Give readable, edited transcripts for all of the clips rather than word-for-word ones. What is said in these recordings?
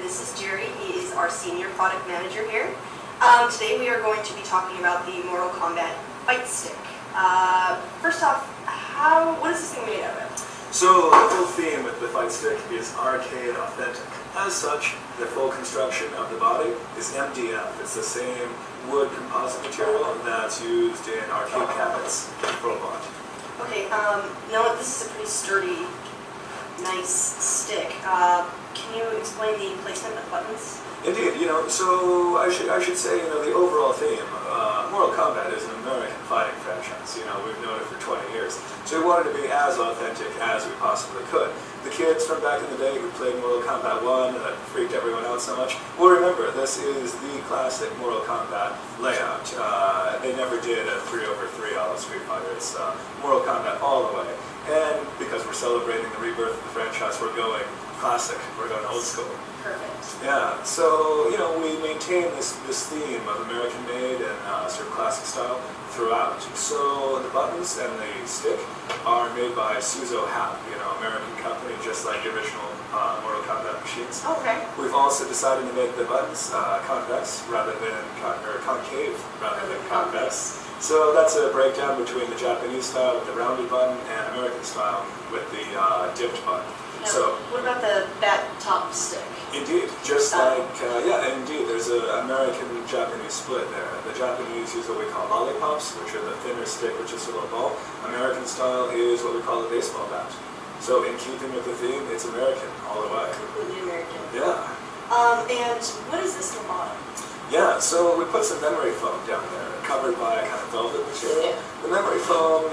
and this is Jerry. He is our senior product manager here. Today we are going to be talking about the Mortal Kombat fight stick. First off, what is this thing made out of? So the whole theme with the fight stick is arcade authentic. As such, the full construction of the body is MDF. It's the same wood composite material that's used in arcade cabinets worldwide. Okay, now this is a pretty sturdy, nice stick. Can you explain the placement of buttons? Indeed, so I should say, the overall theme, Mortal Kombat is an American fighting franchise. We've known it for 20 years. So we wanted to be as authentic as we possibly could. The kids from back in the day who played Mortal Kombat 1 that freaked everyone out so much will remember this is the classic Mortal Kombat layout. They never did a 3/3 all Street Fighter. It's Mortal Kombat all the way. And because we're celebrating the rebirth of the franchise, we're going classic. We're going old school. Perfect. Yeah, so, we maintain this theme of American-made and sort of classic style throughout. So the buttons and the stick are made by Suzo Hap, American company, just like the original Mortal Kombat machines. Okay. We've also decided to make the buttons convex rather than concave rather than convex. So that's a breakdown between the Japanese style with the rounded button and American style with the dipped button. Now, so, what about the bat top stick? Indeed, just indeed, there's an American-Japanese split there. The Japanese use what we call lollipops, which are the thinner stick, which is a little ball. American style is what we call a baseball bat. So in keeping with the theme, it's American all the way. Completely American. Yeah. And what is this in the bottom? Yeah, so we put some memory foam down there, covered by a kind of velvet material. Yeah. The memory foam,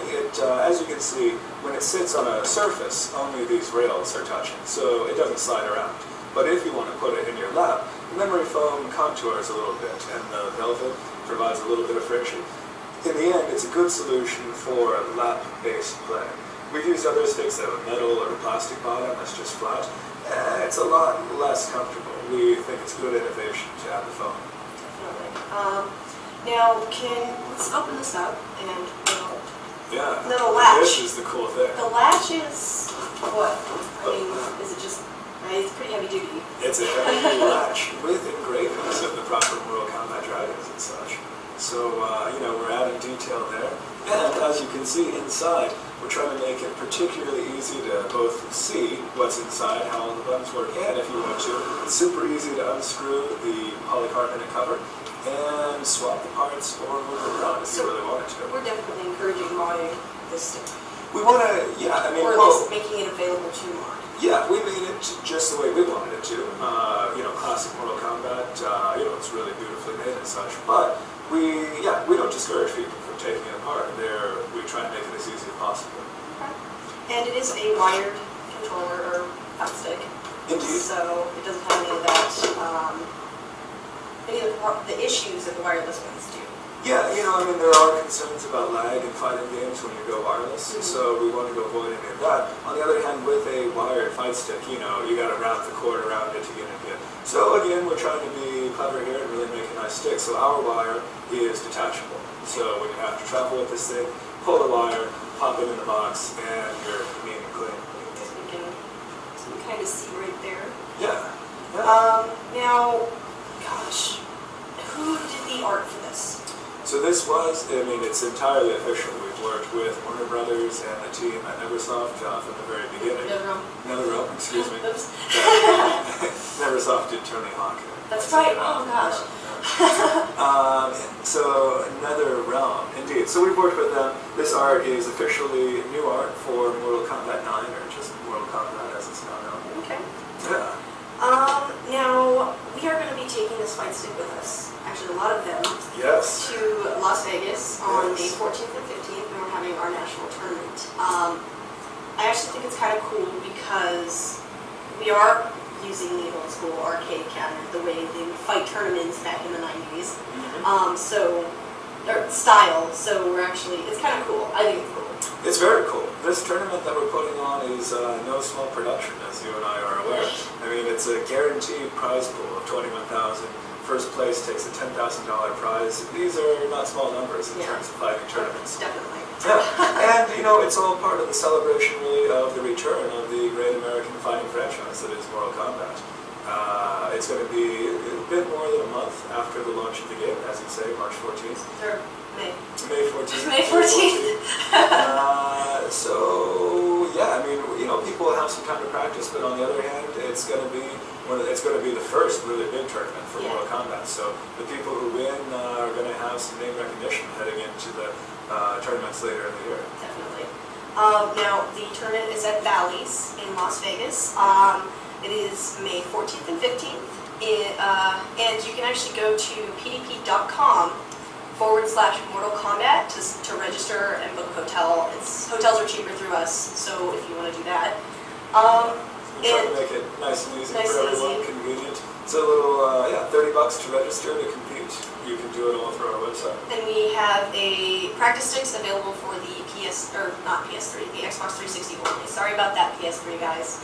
as you can see, when it sits on a surface, only these rails are touching, so it doesn't slide around. But if you want to put it in your lap, the memory foam contours a little bit, and the velvet provides a little bit of friction. In the end, it's a good solution for lap-based play. We've used other sticks that have a metal or a plastic bottom that's just flat. It's a lot less comfortable. We think it's good innovation to add the foam. Definitely. Now, let's open this up and yeah, the latch. This is the cool thing. The latch is what? I mean, is it just? It's pretty heavy duty. It's a heavy latch with engravings of the proper Mortal Kombat dragons and such. So we're adding detail there, and as you can see inside, we're trying to make it particularly easy to both see what's inside, how all the buttons work, and if you want to, it's super easy to unscrew the polycarbonate cover and swap the parts or move it around if you really wanted to. We're definitely encouraging modding this stick. We want to, or at least making it available to mod. Yeah, we made it just the way we wanted it to. Classic Mortal Kombat, it's really beautifully made and such. But we don't discourage people from taking it apart. We try and make it as easy as possible. Okay. And it is a wired controller or fight stick. Indeed. So it doesn't have any of that, any of the issues that the wireless ones do. Yeah, there are concerns about lag in fighting games when you go wireless, so we wanted to avoid any of that. On the other hand, with a wired fight stick, you got to wrap the cord around it to get it in. So again, we're trying to be clever here and really make a nice stick. So our wire is detachable. So when you have to travel with this thing, pull the wire, pop it in the box, and you're neat and clean. You can kind of see right there. Yeah. Now, gosh, who did the art for this? So this it's entirely official. We've worked with Warner Brothers and the team at Neversoft from the very beginning. NetherRealm, excuse me. Neversoft did Tony Hawk. That's right, oh gosh. So NetherRealm, indeed. So we've worked with them. This art is officially new art for Mortal Kombat 9, or just Mortal Kombat as it's now known. Okay. Yeah. Now, we are going to be taking this fight stick with us, actually a lot of them, yes, to Las Vegas on May 14th and 15th, when we're having our national tournament. I actually think it's kind of cool because we are using the old school arcade cabinet, the way they would fight tournaments back in the 90s. So it's kind of cool. I think it's cool. It's very cool. This tournament that we're putting on is no small production, as you and I are aware. It's a guaranteed prize pool of $21,000. First place takes a $10,000 prize. These are not small numbers in terms of fighting tournaments. Definitely. Yeah, and it's all part of the celebration, really, of the return of the great American fighting franchise that is Mortal Kombat. It's going to be a bit more than a month after the launch of the game, as you say, March 14th. Or May. May 14th. May 14th. So yeah, I mean, people have some time to practice, but on the other hand, it's going to be the first really big tournament for Mortal Kombat. So the people who win are going to have some name recognition heading into the tournaments later in the year. Definitely. Now the tournament is at Bally's in Las Vegas. It is May 14th and 15th, and you can actually go to pdp.com/Mortal Kombat to register and book a hotel. Hotels are cheaper through us, so if you want to do that. Try to make it nice and easy for everyone, convenient. It's a little, $30 to register to compete. You can do it all through our website. And we have a practice sticks available for the not PS3, the Xbox 360 only. Sorry about that, PS3 guys.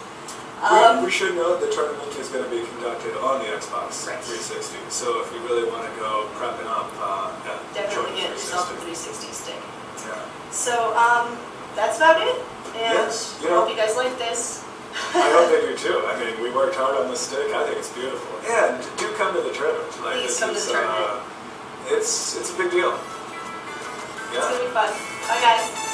We should note the tournament is going to be conducted on the Xbox 360, so if you really want to go prepping up, definitely get yourself a 360 stick. Yeah. So that's about it, and yes, I hope you guys like this. I hope they do too. I mean, we worked hard on this stick. I think it's beautiful. And do come to the tournament. Please come to the tournament. It's a big deal. It's going to be fun. Bye guys.